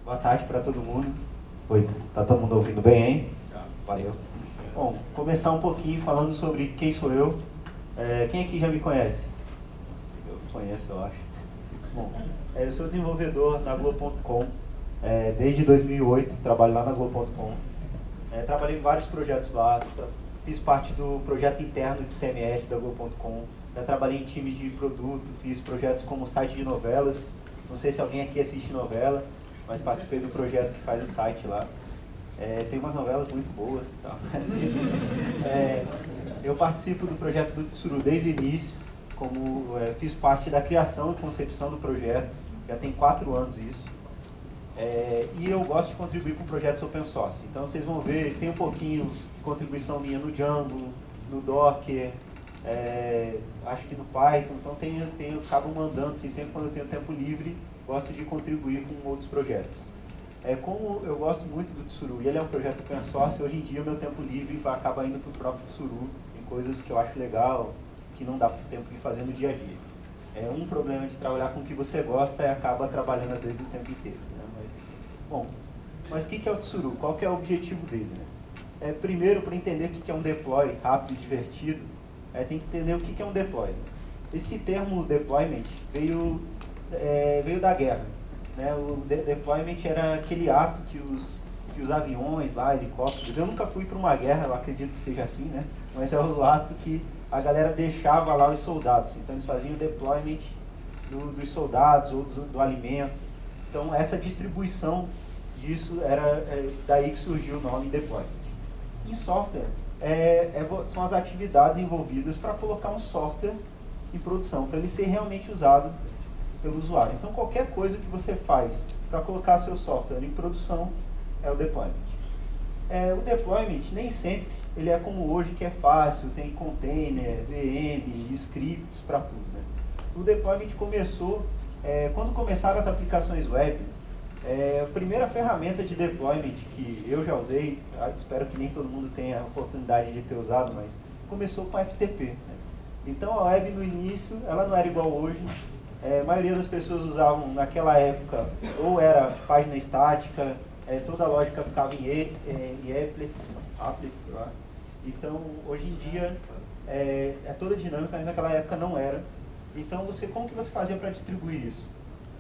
Boa tarde para todo mundo. Oi, tá todo mundo ouvindo bem, hein? Valeu. Bom, começar um pouquinho falando sobre quem sou eu. Quem aqui já me conhece? Eu conheço, eu acho. Bom, eu sou desenvolvedor na Globo.com. Desde 2008 trabalho lá na Globo.com. Trabalhei em vários projetos lá. Fiz parte do projeto interno de CMS da Globo.com. Já trabalhei em time de produto, fiz projetos como site de novelas. Não sei se alguém aqui assiste novela, mas participei do projeto que faz o site lá. Tem umas novelas muito boas e tal. Eu participo do projeto do Tsuru desde o início, fiz parte da criação e concepção do projeto, já tem 4 anos isso. E eu gosto de contribuir com projetos open source. Então vocês vão ver, tem um pouquinho de contribuição minha no Django, no Docker, acho que no Python, então acabo mandando, assim, sempre quando eu tenho tempo livre, gosto de contribuir com outros projetos. Como eu gosto muito do Tsuru e ele é um projeto open source, hoje em dia o meu tempo livre acaba indo para o próprio Tsuru, em coisas que eu acho legal, que não dá tempo de fazer no dia a dia. Um problema de trabalhar com o que você gosta acaba trabalhando às vezes o tempo inteiro, né? Mas o que é o Tsuru? Qual que é o objetivo dele, né? Primeiro, para entender o que é um deploy rápido e divertido, tem que entender o que é um deploy. Esse termo deployment veio da guerra, né? O deployment era aquele ato que os aviões lá, helicópteros, eu nunca fui para uma guerra, eu acredito que seja assim, né? Mas é o ato que a galera deixava lá os soldados, então eles faziam o deployment dos soldados ou do alimento. Então essa distribuição disso era daí que surgiu o nome deployment. Em software, são as atividades envolvidas para colocar um software em produção, para ele ser realmente usado pelo usuário. Então qualquer coisa que você faz para colocar seu software em produção é o deployment. O deployment nem sempre ele é como hoje, que é fácil, tem container, VM, scripts para tudo, né? O deployment começou quando começaram as aplicações web. A primeira ferramenta de deployment que eu já usei, espero que nem todo mundo tenha a oportunidade de ter usado, mas começou com FTP, né? Então a web no início, ela não era igual hoje. A maioria das pessoas usavam naquela época, ou era página estática, toda a lógica ficava em applets lá. Então hoje em dia é toda dinâmica, mas naquela época não era. Então como que você fazia para distribuir isso?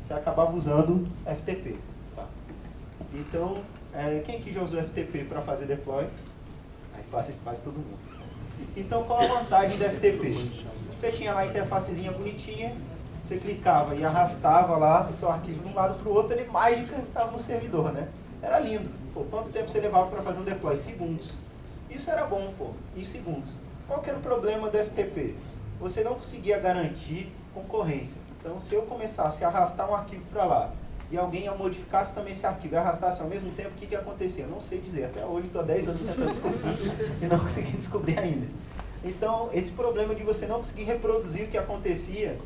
Você acabava usando FTP. Tá? Então, quem aqui já usou FTP para fazer deploy? Quase todo mundo. Então, qual a vantagem do FTP? Você tinha lá a interfacezinha bonitinha, você clicava e arrastava lá o seu arquivo de um lado para o outro, ele mágica estava no servidor, né? Era lindo. Pô, quanto tempo você levava para fazer um deploy? Segundos. Isso era bom, pô, em segundos. Qual que era o problema do FTP? Você não conseguia garantir concorrência. Então, se eu começasse a arrastar um arquivo para lá e alguém modificasse também esse arquivo e arrastasse ao mesmo tempo, o que acontecia? Eu não sei dizer. Até hoje estou há 10 anos tentando descobrir e não consegui descobrir ainda. Então, esse problema de você não conseguir reproduzir o que acontecia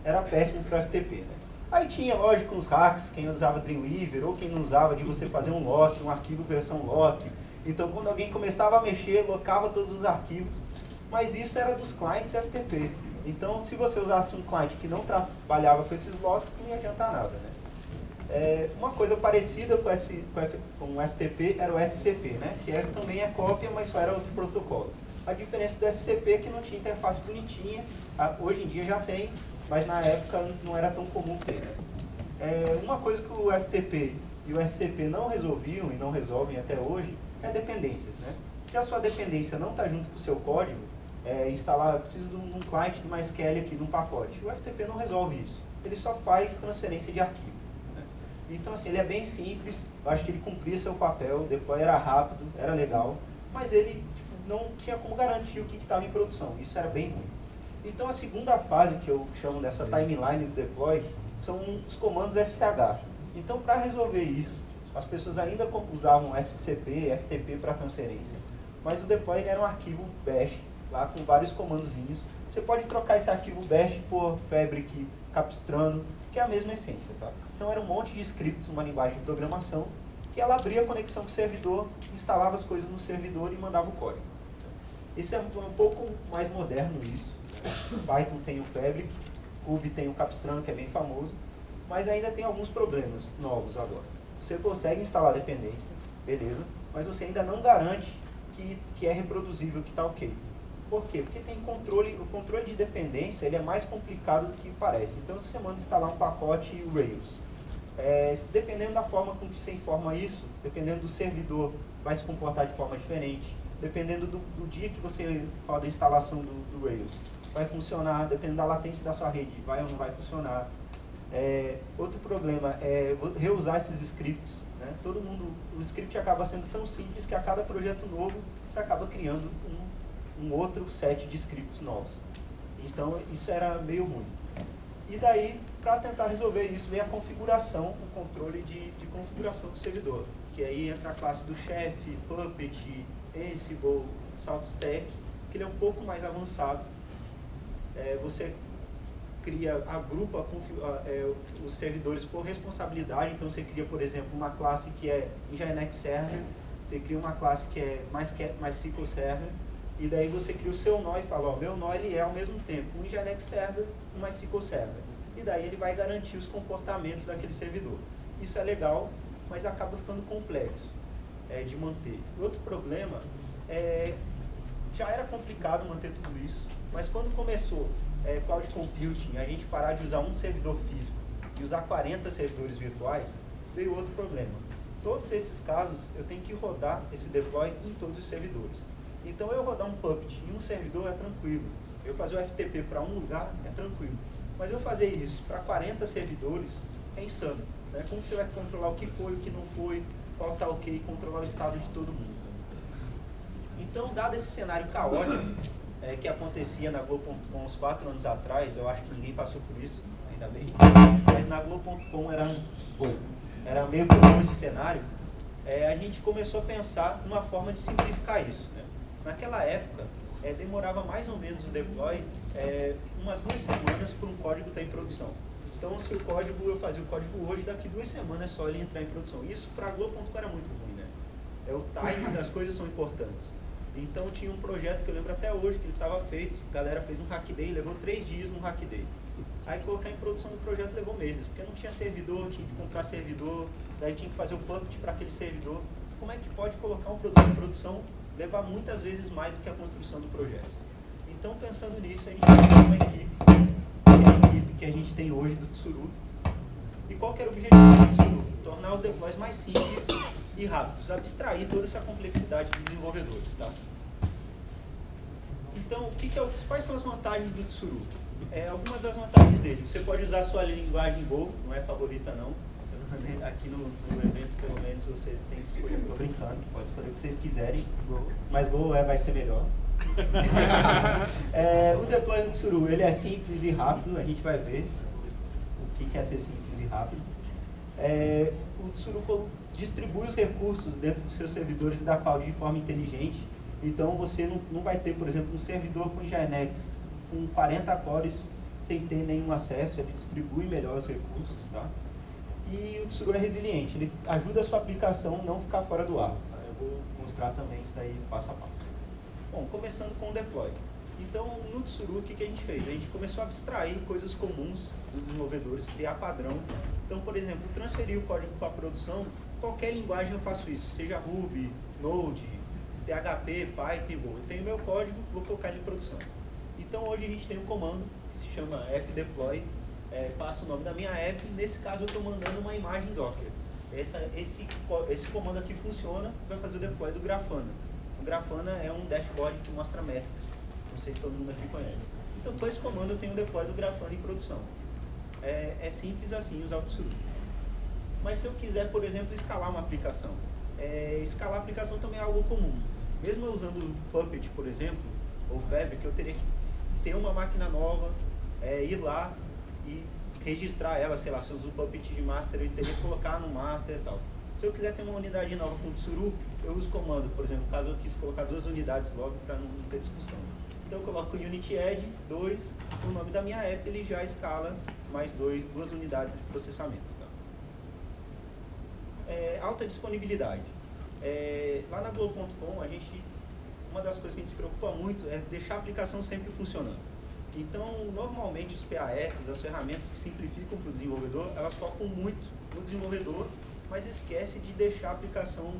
era péssimo para o FTP, né? Aí tinha, lógico, os hacks, quem usava Dreamweaver ou quem não usava, de você fazer um lock, um arquivo versão lock. Então, quando alguém começava a mexer, locava todos os arquivos. Mas isso era dos clientes FTP. Então, se você usasse um cliente que não trabalhava com esses locks, não ia adiantar nada, né? Uma coisa parecida com o FTP era o SCP, né? Que também é cópia, mas só era outro protocolo. A diferença do SCP é que não tinha interface bonitinha. Hoje em dia já tem, mas na época não era tão comum ter, né? Uma coisa que o FTP e o SCP não resolviam e não resolvem até hoje é dependências, né? Se a sua dependência não está junto com o seu código, eu preciso de um client de MySQL aqui, de um pacote. O FTP não resolve isso. Ele só faz transferência de arquivo, né? Então, assim, ele é bem simples. Eu acho que ele cumpria seu papel. O deploy era rápido, era legal. Mas ele não tinha como garantir o que estava em produção. Isso era bem ruim. Então, a segunda fase que eu chamo dessa timeline do deploy são os comandos SCH. Então, para resolver isso, as pessoas ainda usavam SCP, FTP para transferência. Mas o deploy era um arquivo bash, lá com vários comandozinhos. Você pode trocar esse arquivo bash por Fabric, Capistrano, que é a mesma essência, tá? Então era um monte de scripts, uma linguagem de programação, que ela abria a conexão com o servidor, instalava as coisas no servidor e mandava o código. Isso é um pouco mais moderno isso. Python tem o Fabric, Ruby tem o Capistrano, que é bem famoso, mas ainda tem alguns problemas novos agora. Você consegue instalar dependência, beleza, mas você ainda não garante que é reproduzível, que está ok. Por quê? Porque tem o controle de dependência ele é mais complicado do que parece. Então, se você manda instalar um pacote Rails, dependendo da forma com que você informa isso, dependendo do servidor, vai se comportar de forma diferente. Dependendo do dia que você fala da instalação do Rails, vai funcionar. Dependendo da latência da sua rede, vai ou não vai funcionar. Outro problema é reusar esses scripts. Né? O script acaba sendo tão simples que a cada projeto novo você acaba criando um outro set de scripts novos. Então isso era meio ruim. E daí, para tentar resolver isso, vem a configuração, o controle de configuração do servidor. Que aí entra a classe do Chef, Puppet, Ansible, SaltStack, que ele é um pouco mais avançado. Você agrupa os servidores por responsabilidade. Então você cria, por exemplo, uma classe que é Nginx Server, você cria uma classe que é MySQL Server, e daí você cria o seu nó e fala, ó, meu nó ele é ao mesmo tempo um Nginx Server e um MySQL Server. E daí ele vai garantir os comportamentos daquele servidor. Isso é legal, mas acaba ficando complexo de manter. Outro problema já era complicado manter tudo isso, mas quando começou Cloud Computing, a gente parar de usar um servidor físico e usar 40 servidores virtuais, veio outro problema. Todos esses casos, eu tenho que rodar esse deploy em todos os servidores. Então, eu rodar um Puppet em um servidor é tranquilo. Eu fazer o FTP para um lugar é tranquilo. Mas eu fazer isso para 40 servidores é insano. Né? Como você vai controlar o que foi, o que não foi, qual está ok, controlar o estado de todo mundo. Então, dado esse cenário caótico que acontecia na Globo.com uns 4 anos atrás, eu acho que ninguém passou por isso, ainda bem, mas na Globo.com era meio comum esse cenário, a gente começou a pensar numa forma de simplificar isso. Né? Naquela época, demorava mais ou menos o deploy umas 2 semanas para um código estar em produção. Então, se eu fazia o código hoje, daqui 2 semanas só ele entrar em produção. Isso para a Globo.com era muito ruim, né? O timing das coisas são importantes. Então, tinha um projeto que eu lembro até hoje que ele estava feito, a galera fez um hack day, levou 3 dias no hack day. Aí, colocar em produção do projeto levou meses, porque não tinha servidor, tinha que comprar servidor, daí tinha que fazer o Puppet para aquele servidor. Como é que pode colocar um produto em produção levar muitas vezes mais do que a construção do projeto? Então, pensando nisso, a gente criou uma equipe, a equipe que a gente tem hoje do Tsuru. E qual que era o objetivo do Tsuru? Tornar os deploys mais simples e rápidos, abstrair toda essa complexidade de desenvolvedores. Tá? Então, quais são as vantagens do Tsuru? Algumas das vantagens dele. Você pode usar a sua linguagem Go, não é favorita não. Aqui no evento, pelo menos, você tem que escolher. Estou brincando, pode escolher o que vocês quiserem, mas Go vai ser melhor. O deploy do Tsuru, ele é simples e rápido, a gente vai ver o que é ser simples e rápido. O Tsuru distribui os recursos dentro dos seus servidores da cloud de forma inteligente. Então você não vai ter, por exemplo, um servidor com Nginx com 40 cores sem ter nenhum acesso, ele distribui melhor os recursos. Tá? E o Tsuru é resiliente, ele ajuda a sua aplicação a não ficar fora do ar. Eu vou mostrar também isso daí passo a passo. Bom, começando com o deploy. Então, no Tsuru, o que a gente fez? A gente começou a abstrair coisas comuns dos desenvolvedores, criar padrão. Então, por exemplo, transferir o código para a produção, qualquer linguagem eu faço isso, seja Ruby, Node, PHP, Python, eu tenho meu código, vou colocar ele em produção. Então, hoje a gente tem um comando que se chama app-deploy, passa o nome da minha app, e nesse caso eu estou mandando uma imagem Docker. Esse comando aqui funciona, vai fazer o deploy do Grafana. O Grafana é um dashboard que mostra métricas. Não sei se todo mundo aqui conhece. Então, com esse comando eu tenho o deploy do Grafana em produção. É simples assim usar o Tsuru. Mas se eu quiser, por exemplo, escalar uma aplicação, escalar a aplicação também é algo comum. Mesmo eu usando o Puppet, por exemplo, ou Fabric, eu teria que ter uma máquina nova, ir lá e registrar ela, sei lá, se eu uso o Puppet de master, eu teria que colocar no master e tal. Se eu quiser ter uma unidade nova com o Tsuru, eu uso o comando, por exemplo, caso eu quis colocar 2 unidades logo para não ter discussão. Então eu coloco o Unity Add 2, o nome da minha app, ele já escala mais 2 unidades de processamento. Tá? Alta disponibilidade. Lá na Globo.com, uma das coisas que a gente se preocupa muito é deixar a aplicação sempre funcionando. Então, normalmente os PAS, as ferramentas que simplificam para o desenvolvedor, elas focam muito no desenvolvedor mas esquece de deixar a aplicação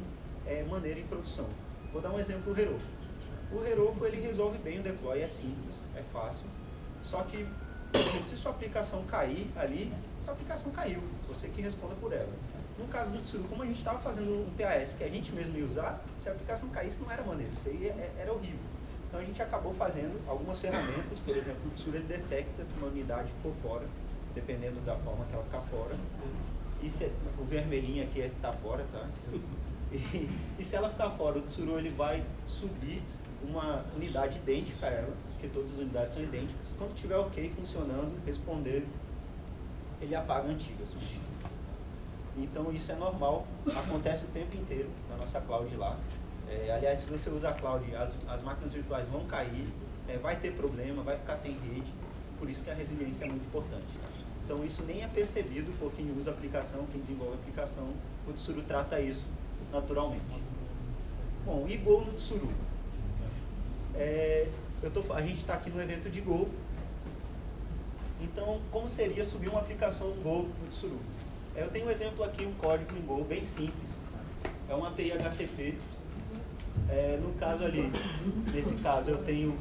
maneira em produção. Vou dar um exemplo, o Heroku. O Heroku ele resolve bem o deploy, é simples, é fácil, só que se sua aplicação cair ali, sua aplicação caiu, você que responda por ela. No caso do Tsuru, como a gente estava fazendo um PAS que a gente mesmo ia usar, se a aplicação caísse não era maneiro, isso aí era horrível. Então a gente acabou fazendo algumas ferramentas, por exemplo, o Tsuru ele detecta que uma unidade ficou fora, dependendo da forma que ela ficar fora. E se o vermelhinho aqui está fora, tá? E se ela ficar fora, o Tsuru ele vai subir uma unidade idêntica a ela, porque todas as unidades são idênticas. Quando tiver ok, funcionando, respondendo, ele apaga a antiga, substitui. Então isso é normal, acontece o tempo inteiro na nossa cloud lá. Aliás, se você usar a cloud, as máquinas virtuais vão cair, vai ter problema, vai ficar sem rede, por isso que a resiliência é muito importante. Tá? Então isso nem é percebido por quem usa a aplicação, quem desenvolve a aplicação, o Tsuru trata isso naturalmente. Bom, e Go no Tsuru? A gente está aqui no evento de Go, então como seria subir uma aplicação Go no Tsuru? Eu tenho um exemplo aqui, um código em Go bem simples, é uma API HTTP. No caso ali, nesse caso eu tenho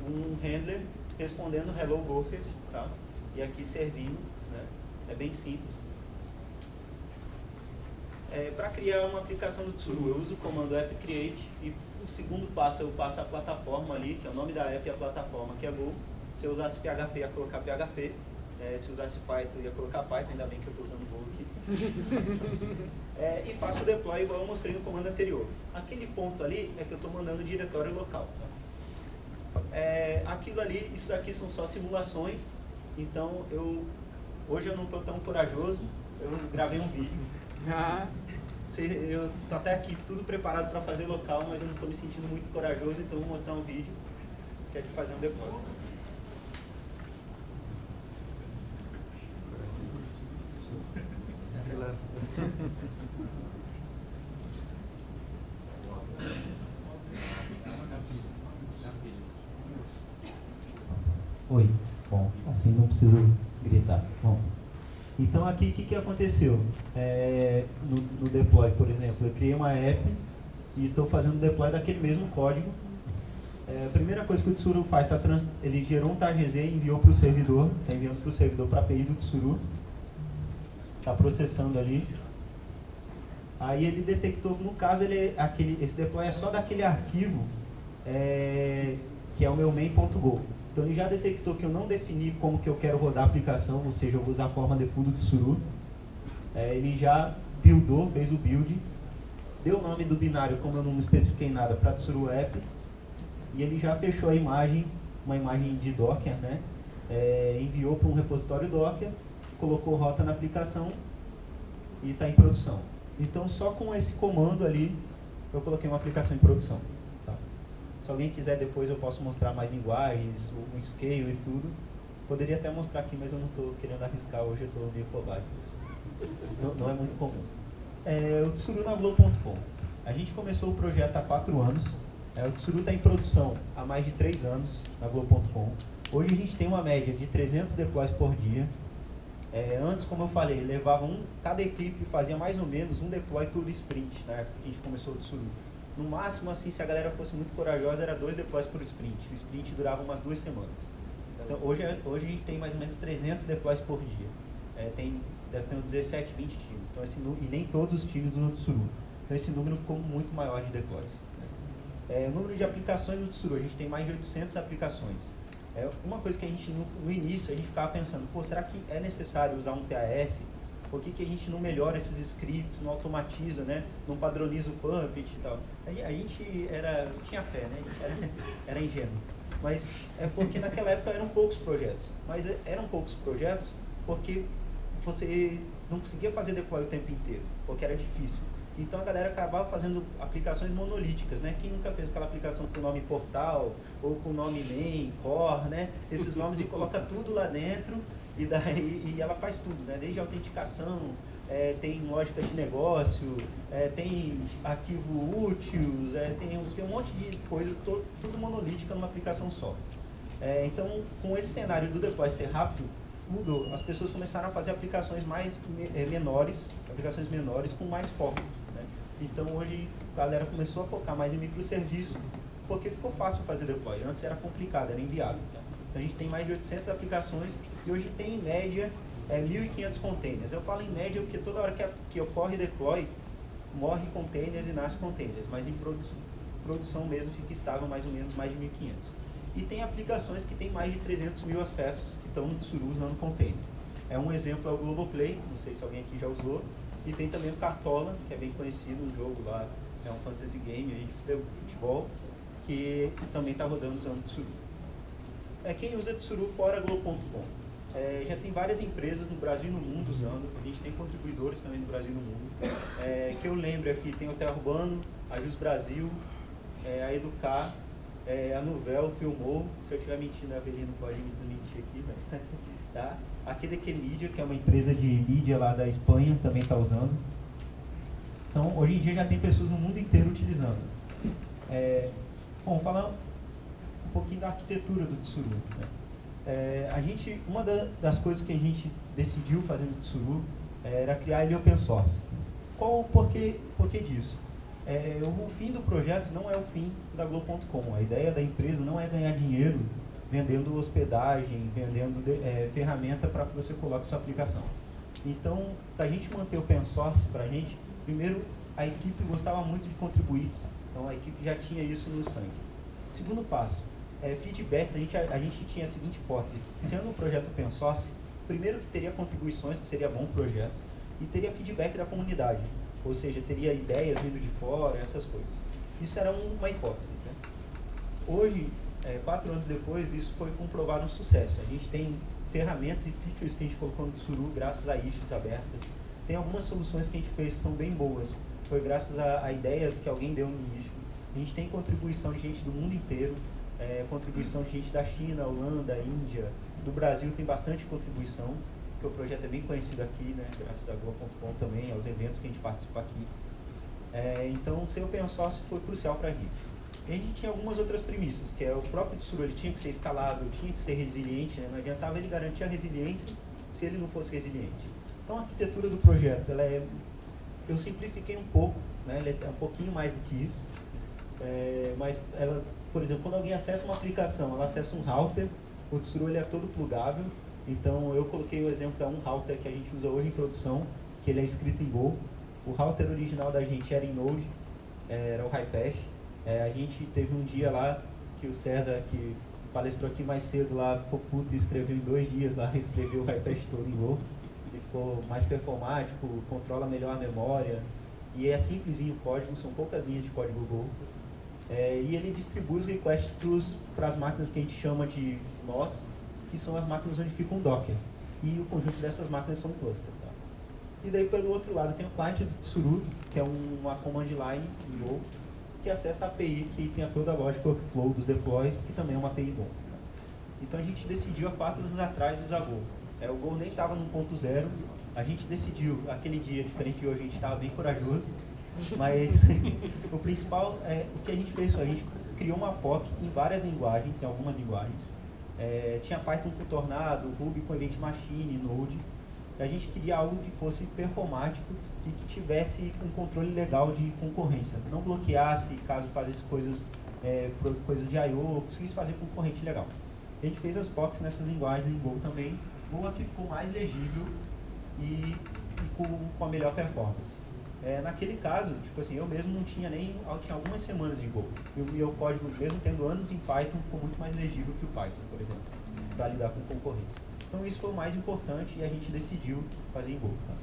um handler respondendo hello gophers, tá? E aqui servindo, né? É bem simples. Para criar uma aplicação do Tsuru, eu uso o comando app create e o segundo passo eu passo a plataforma ali, que é o nome da app e a plataforma, que é Go. Se eu usasse PHP, ia colocar PHP. Se usasse Python, ia colocar Python, ainda bem que eu estou usando Go aqui. E faço o deploy igual eu mostrei no comando anterior. Aquele ponto ali é que eu estou mandando o diretório local. Tá? Aquilo ali, isso aqui são só simulações, então hoje eu não estou tão corajoso, eu gravei um vídeo. Eu estou até aqui tudo preparado para fazer local, mas eu não estou me sentindo muito corajoso, então vou mostrar um vídeo que é de fazer um deploy. Oi, bom, assim não preciso gritar. Bom, então aqui o que aconteceu? No deploy, por exemplo, eu criei uma app e estou fazendo o deploy daquele mesmo código. A primeira coisa que o Tsuru faz, ele gerou um TarGZ e enviou para o servidor, está enviando para o servidor para a API do Tsuru, está processando ali. Aí ele detectou, no caso, esse deploy é só daquele arquivo que é o meu main.go. Então ele já detectou que eu não defini como que eu quero rodar a aplicação, ou seja, eu vou usar a forma default do Tsuru. Ele já buildou, fez o build, deu o nome do binário, como eu não especifiquei nada, para Tsuru App, e ele já fechou a imagem, uma imagem de Docker, né? Enviou para um repositório Docker, colocou rota na aplicação e está em produção. Então só com esse comando ali eu coloquei uma aplicação em produção. Tá? Se alguém quiser depois eu posso mostrar mais linguagens, o scale e tudo. Poderia até mostrar aqui, mas eu não estou querendo arriscar hoje, eu estou meio covarde. Não é muito comum. O Tsuru na Globo.com. A gente começou o projeto há 4 anos. O Tsuru está em produção há mais de 3 anos na Globo.com. Hoje a gente tem uma média de 300 deploys por dia. Antes, como eu falei, cada equipe fazia mais ou menos um deploy por sprint, na época que a gente começou o Tsuru. No máximo, assim, se a galera fosse muito corajosa, era 2 deploys por sprint. O sprint durava umas 2 semanas. Então, hoje a gente tem mais ou menos 300 deploys por dia. Deve ter uns 17, 20 times. Então, e nem todos os times do Tsuru. Então, esse número ficou muito maior de deploys. O número de aplicações no Tsuru, a gente tem mais de 800 aplicações. Uma coisa que a gente, no início, a gente ficava pensando, será que é necessário usar um PAS? Por que a gente não melhora esses scripts, não automatiza, né? Não padroniza o Puppet e tal? A gente tinha fé, né? Era ingênuo. Mas é porque naquela época eram poucos projetos. Mas eram poucos projetos porque você não conseguia fazer deploy o tempo inteiro, porque era difícil. Então a galera acabava fazendo aplicações monolíticas, né? Quem nunca fez aquela aplicação com o nome portal, ou com o nome main, core, né? Esses nomes e coloca tudo lá dentro e ela faz tudo, né? Desde autenticação, tem lógica de negócio, tem arquivo útil, tem um monte de coisas, tudo monolítica numa aplicação só. Então, com esse cenário do deploy ser rápido, mudou. As pessoas começaram a fazer aplicações aplicações menores com mais foco, né? Então hoje a galera começou a focar mais em microserviço, porque ficou fácil fazer deploy. Antes era complicado, era inviável. Então a gente tem mais de 800 aplicações e hoje tem em média 1.500 containers. Eu falo em média porque toda hora que ocorre deploy, morre containers e nasce containers, mas em produção mesmo fica estável mais ou menos mais de 1.500. E tem aplicações que tem mais de 300 mil acessos que estão no Tsuru usando container. Um exemplo é o Globoplay, não sei se alguém aqui já usou, e tem também o Cartola, que é bem conhecido, um jogo lá, é um fantasy game aí de futebol, que também está rodando usando Tsuru. Quem usa Tsuru fora Globo.com? Já tem várias empresas no Brasil e no mundo usando, a gente tem contribuidores também no Brasil e no mundo. Que eu lembro aqui, tem o Terra Urbano, a Jus Brasil, a Educar, a Nuvel, Filmou. Se eu estiver mentindo, a Avelino pode me desmentir aqui, mas tá? A QDQ Media, que é uma empresa de mídia lá da Espanha, também está usando. Então, hoje em dia já tem pessoas no mundo inteiro utilizando. Bom, falar um pouquinho da arquitetura do Tsuru, né? Uma das coisas que a gente decidiu fazer no Tsuru era criar ele open source. Por que disso? O fim do projeto não é o fim da Globo.com. A ideia da empresa não é ganhar dinheiro vendendo hospedagem, vendendo ferramenta para que você coloque sua aplicação. Então, para a gente manter open source, para a gente, primeiro, a equipe gostava muito de contribuir. Então, a equipe já tinha isso no sangue. Segundo passo, feedbacks. A gente tinha a seguinte hipótese: sendo um projeto open source, primeiro que teria contribuições, que seria bom o projeto, e teria feedback da comunidade, ou seja, teria ideias vindo de fora, essas coisas. Isso era uma hipótese, né? Hoje, 4 anos depois, isso foi comprovado um sucesso. A gente tem ferramentas e features que a gente colocou no Tsuru graças a issues abertas. Tem algumas soluções que a gente fez que são bem boas, foi graças a ideias que alguém deu no issue. A gente tem contribuição de gente do mundo inteiro, contribuição de gente da China, Holanda, Índia, do Brasil tem bastante contribuição, porque o projeto é bem conhecido aqui, né, graças a Globo.com também, aos eventos que a gente participa aqui. Então, ser open source foi crucial para a gente. E a gente tinha algumas outras premissas, que o próprio Tsuru, ele tinha que ser escalável, tinha que ser resiliente, né, não adiantava ele garantir a resiliência se ele não fosse resiliente. Então, a arquitetura do projeto, eu simplifiquei um pouco, né, ele é um pouquinho mais do que isso, mas ela, por exemplo, quando alguém acessa uma aplicação, ela acessa um router, o Tsuru ele é todo plugável, então eu coloquei o exemplo de um router que a gente usa hoje em produção, que ele é escrito em Go. O router original da gente era em Node, era o HiPath. A gente teve um dia lá que o César, que palestrou aqui mais cedo lá, ficou puto e escreveu em 2 dias lá, reescreveu o HiPath todo em Go. Ele ficou mais performático, controla melhor a memória, e é simplesinho o código, são poucas linhas de código Go. E ele distribui os requests para as máquinas que a gente chama de nós, que são as máquinas onde fica um Docker. E o conjunto dessas máquinas são um cluster. Tá? E daí, pelo outro lado, tem o client do Tsuru, que é uma command line em Go, que acessa a API, que tem toda a lógica workflow dos deploys, que também é uma API Go. Tá? Então a gente decidiu há 4 anos atrás usar Go. O Go nem estava no 1.0, a gente decidiu, aquele dia, diferente de hoje, a gente estava bem corajoso, mas o principal, o que a gente fez, a gente criou uma POC em várias linguagens, em algumas linguagens. Tinha Python com Tornado, Ruby com Event Machine, Node. A gente queria algo que fosse performático e que tivesse um controle legal de concorrência. Não bloqueasse caso fizesse coisas de I/O, conseguisse fazer concorrente legal. A gente fez as POCs nessas linguagens em Go também. Go aqui ficou mais legível e com a melhor performance. Naquele caso, tipo assim, eu mesmo não tinha eu tinha algumas semanas de Go. E o meu código, mesmo tendo anos em Python, ficou muito mais legível que o Python, por exemplo, para lidar com concorrência. Então isso foi o mais importante e a gente decidiu fazer em Go. Tá?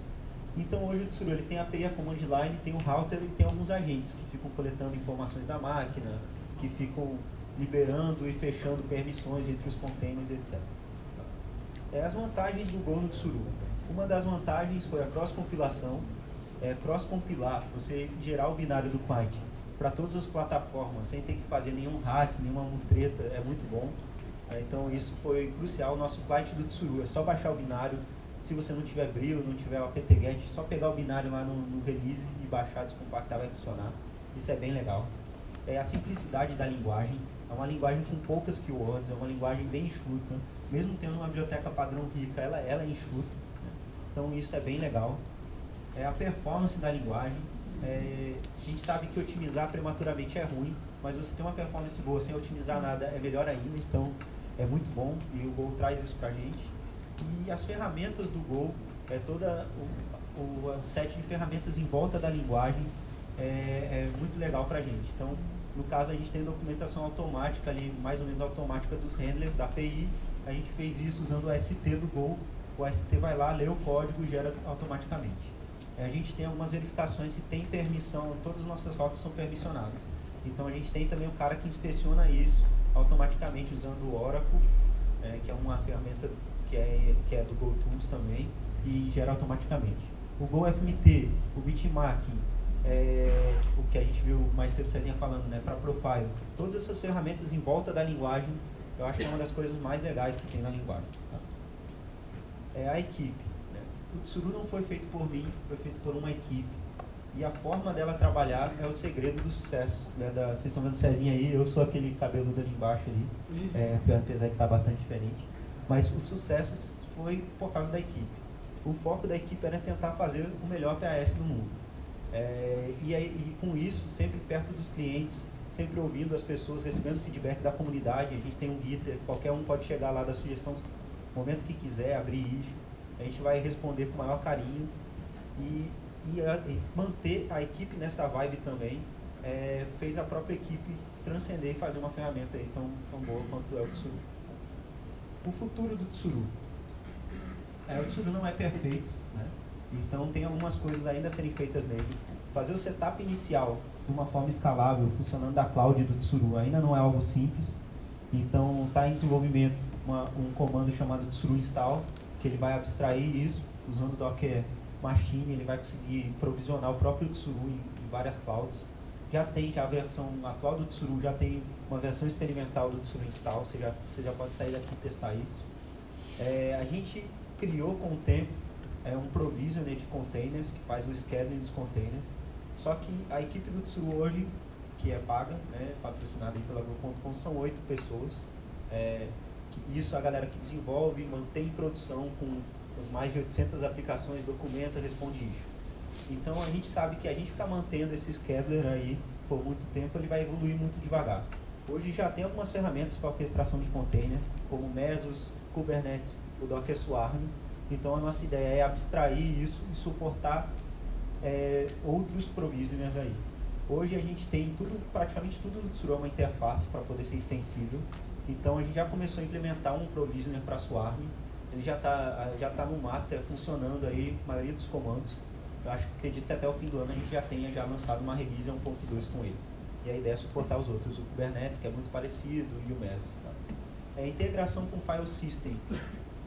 Então hoje o Tsuru ele tem a API, a command line, tem o router e tem alguns agentes que ficam coletando informações da máquina, que ficam liberando e fechando permissões entre os containers, etc. As vantagens do Go no Tsuru. Uma das vantagens foi a cross-compilação. Cross-compilar, você gerar o binário do client para todas as plataformas, sem ter que fazer nenhum hack, nenhuma mutreta, é muito bom. Então isso foi crucial. O nosso client do Tsuru é só baixar o binário. Se você não tiver Brio, não tiver o apt-get, só pegar o binário lá no release e baixar, descompactar, vai funcionar. Isso é bem legal. A simplicidade da linguagem. É uma linguagem com poucas keywords, é uma linguagem bem enxuta. mesmo tendo uma biblioteca padrão rica, ela é enxuta, né? Então isso é bem legal. A performance da linguagem, a gente sabe que otimizar prematuramente é ruim, mas você ter uma performance boa sem otimizar nada é melhor ainda, então é muito bom e o Go traz isso pra gente. E as ferramentas do Go, toda o set de ferramentas em volta da linguagem é muito legal pra gente. Então, no caso, a gente tem documentação automática ali, mais ou menos automática dos handlers da API. A gente fez isso usando o ST do Go. O ST vai lá, lê o código e gera automaticamente. A gente tem algumas verificações se tem permissão, todas as nossas rotas são permissionadas. Então a gente tem também o cara que inspeciona isso automaticamente usando o Oracle, que é uma ferramenta que é do GoTools também, e gera automaticamente. O GoFMT, o Bitmarking, o que a gente viu mais cedo Cezinha falando, né, para Profile, todas essas ferramentas em volta da linguagem, eu acho que é uma das coisas mais legais que tem na linguagem. Tá? A equipe. O Tsuru não foi feito por mim, foi feito por uma equipe. E a forma dela trabalhar é o segredo do sucesso. Né? Vocês estão vendo o Cezinha aí, eu sou aquele cabeludo ali embaixo ali, apesar de estar bastante diferente. Mas o sucesso foi por causa da equipe. O foco da equipe era tentar fazer o melhor PAS do mundo. E com isso, sempre perto dos clientes, sempre ouvindo as pessoas, recebendo feedback da comunidade. A gente tem um Gitter, qualquer um pode chegar lá, dar sugestão no momento que quiser, abrir issue. A gente vai responder com o maior carinho e manter a equipe nessa vibe também, fez a própria equipe transcender e fazer uma ferramenta aí tão boa quanto é o Tsuru. O futuro do Tsuru. O Tsuru não é perfeito, né? Então tem algumas coisas ainda a serem feitas nele. Fazer o setup inicial de uma forma escalável, funcionando da cloud do Tsuru, ainda não é algo simples. Então está em desenvolvimento um comando chamado Tsuru install, que ele vai abstrair isso, usando Docker Machine, ele vai conseguir provisionar o próprio Tsuru em várias clouds. Já tem a versão atual do Tsuru, já tem uma versão experimental do Tsuru Install, você já pode sair daqui e testar isso. A gente criou com o tempo um provisioner de containers, que faz o scheduling dos containers, só que a equipe do Tsuru hoje, que é paga, né, patrocinada aí pela Go.com, são 8 pessoas. Isso a galera que desenvolve, mantém em produção com as mais de 800 aplicações, documenta, responde issue. Então a gente sabe que a gente ficar mantendo esse scheduler aí por muito tempo, ele vai evoluir muito devagar. Hoje já tem algumas ferramentas para orquestração de container, como Mesos, Kubernetes, o Docker Swarm. Então a nossa ideia é abstrair isso e suportar outros provisioners aí. Hoje a gente tem praticamente tudo no Tsuru, uma interface para poder ser extensível. Então a gente já começou a implementar um provisioner para Swarm. Ele já tá no master funcionando aí, a maioria dos comandos. Eu acredito que até o fim do ano a gente já tenha lançado uma release 1.2 com ele. E a ideia é suportar os outros, o Kubernetes, que é muito parecido, e o Mesos. Tá? A integração com File System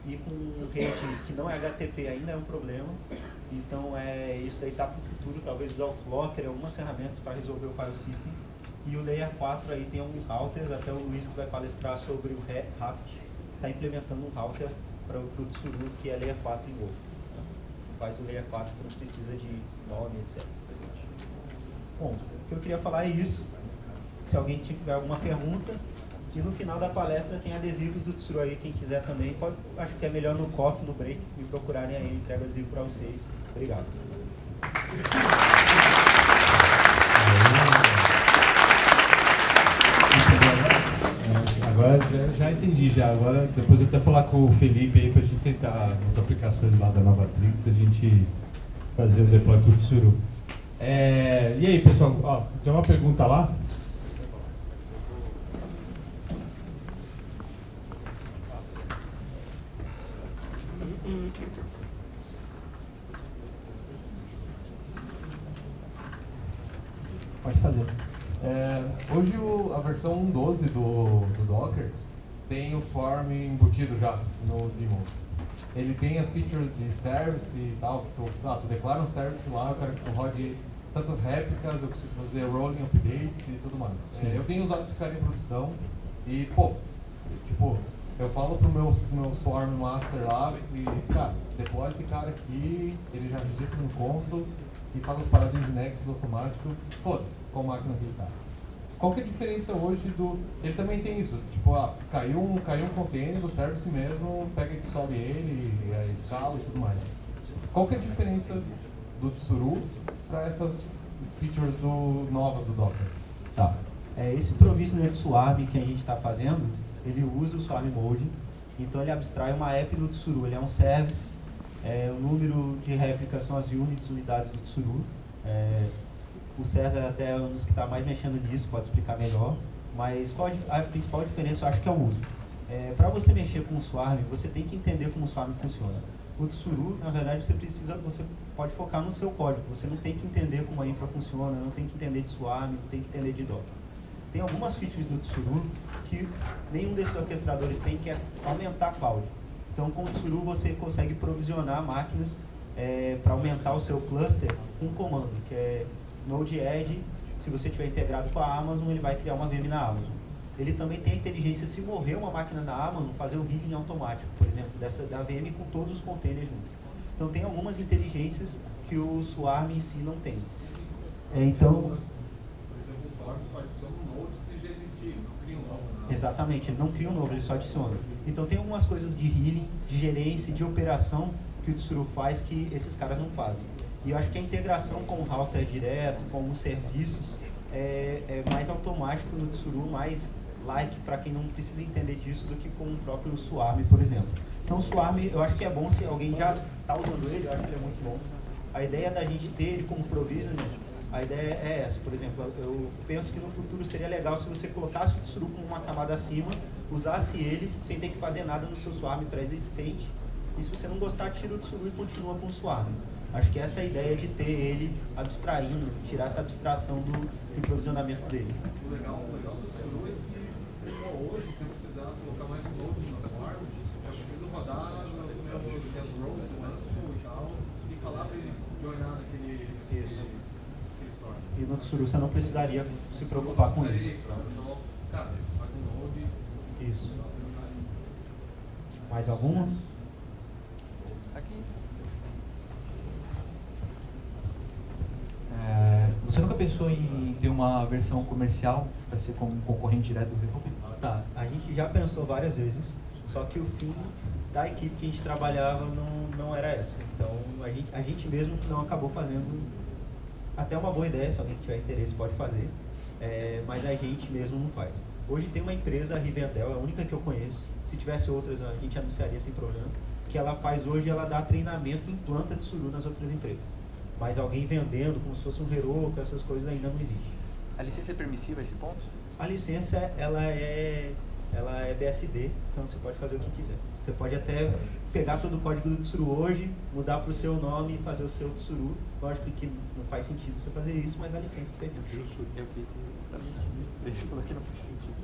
e com rede que não é HTTP ainda é um problema. Então isso daí está para o futuro, talvez usar o Flocker, algumas ferramentas para resolver o File System. E o Layer 4 aí tem alguns routers, até o Luiz que vai palestrar sobre o Raft, está implementando um router para o Tsuru, que é Layer 4 em Go. Tá? Faz o Layer 4 que não precisa de nome, etc. Bom, o que eu queria falar é isso. Se alguém tiver alguma pergunta, e no final da palestra tem adesivos do Tsuru aí, quem quiser também, acho que é melhor no coffee, no break, me procurarem aí, eu entrego adesivo para vocês. Obrigado. Agora já entendi já. Agora depois eu até falar com o Felipe aí pra gente tentar as aplicações lá da Novatrix, a gente fazer o deploy com o Tsuru. E aí pessoal, tem uma pergunta lá? Pode fazer. Hoje a versão 1.12 do Docker tem o form embutido já no daemon. Ele tem as features de service e tal. Tu declara um service lá, eu quero que tu rode tantas réplicas, eu consigo fazer rolling updates e tudo mais. Eu tenho usado esse cara em produção e, eu falo pro meu Swarm Master lá e, cara, deploy esse cara aqui, ele já registra no console e faz as paradas de Nexus automático, foda-se, qual máquina que ele tá. Qual que é a diferença hoje do... Ele também tem isso, tipo, caiu um container do service mesmo, pega e sobe ele, a escala e tudo mais. Qual que é a diferença do Tsuru para essas features novas do Docker? Tá. Esse provisioning de Swarm que a gente está fazendo, ele usa o Swarm Mode, então ele abstrai uma app do Tsuru, ele é um service, o número de réplicas são as unidades do Tsuru. O César até é um dos que está mais mexendo nisso, pode explicar melhor, mas qual a principal diferença eu acho que é o uso. Para você mexer com o Swarm, você tem que entender como o Swarm funciona. O Tsuru, na verdade, você pode focar no seu código, você não tem que entender como a infra funciona, não tem que entender de Swarm, não tem que entender de Docker. Tem algumas features do Tsuru que nenhum desses orquestradores tem, que é aumentar a cloud. Então, com o Tsuru você consegue provisionar máquinas para aumentar o seu cluster com um comando, que é Node-Add. Se você tiver integrado com a Amazon, ele vai criar uma VM na Amazon. Ele também tem a inteligência, se morrer uma máquina na Amazon, fazer o healing automático, por exemplo, da VM com todos os containers juntos. Então tem algumas inteligências que o Swarm em si não tem. Então, por exemplo, o Swarm só adiciona um node se já existir, não cria um novo. Exatamente, ele não cria um novo, ele só adiciona. Então tem algumas coisas de healing, de gerência, de operação que o Tsuru faz que esses caras não fazem. E eu acho que a integração com o router direto, com os serviços, é mais automático no Tsuru, mais para quem não precisa entender disso do que com o próprio Swarm, por exemplo. Então o Swarm, eu acho que é bom se alguém já está usando ele, eu acho que ele é muito bom. A ideia da gente ter ele como provisioning, a ideia é essa. Por exemplo, eu penso que no futuro seria legal se você colocasse o Tsuru com uma camada acima, usasse ele sem ter que fazer nada no seu Swarm pré-existente. E se você não gostar, tira o Tsuru e continua com o Swarm. Acho que essa é a ideia de ter ele abstraindo, tirar essa abstração do provisionamento dele. O legal do Tsuru é que hoje, se eu precisar colocar mais um node no Swarm, eu preciso rodar no meu test row, e tal, e falar para ele joinar aquele Swarm. E no Tsuru você não precisaria se preocupar com isso. Então, cara, faz um node. Isso. Mais alguma? Você nunca pensou em ter uma versão comercial para ser como um concorrente direto do Republic? Tá, a gente já pensou várias vezes, só que o fim da equipe que a gente trabalhava não era essa. Então a gente mesmo não acabou fazendo. Até uma boa ideia, se alguém tiver interesse pode fazer, mas a gente mesmo não faz. Hoje tem uma empresa, a Rivendell, é a única que eu conheço, se tivesse outras a gente anunciaria sem problema, que ela faz hoje, ela dá treinamento em planta de Tsuru nas outras empresas. Mas alguém vendendo como se fosse um Heroku, essas coisas ainda não existe. A licença é permissiva a esse ponto? A licença, ela é BSD, então você pode fazer o que quiser. Você pode até pegar todo o código do Tsuru hoje, mudar para o seu nome e fazer o seu Tsuru. Lógico que não faz sentido você fazer isso, mas a licença permite. Justo, eu fiz exatamente isso. Ele falou que não faz sentido.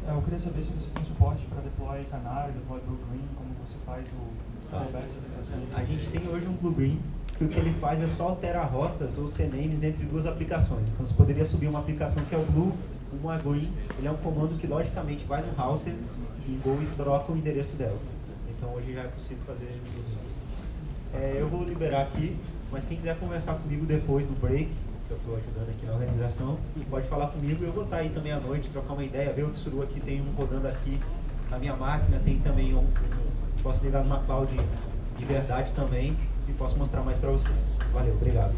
Eu queria saber se você tem suporte para deploy Canary, deploy Blue Green, como você faz o fallback de aplicações. A gente tem hoje um Blue Green, que o que ele faz é só alterar rotas ou CNAMEs entre duas aplicações. Então você poderia subir uma aplicação que é o Blue, uma Green, ele é um comando que logicamente vai no router e Go e troca o endereço delas. Então hoje já é possível fazer eu vou liberar aqui, mas quem quiser conversar comigo depois do break, que eu estou ajudando aqui na organização, pode falar comigo. Eu vou estar aí também à noite, trocar uma ideia, ver o Tsuru aqui, tem um rodando aqui na minha máquina, tem também posso ligar numa cloud de verdade também e posso mostrar mais para vocês. Valeu, obrigado.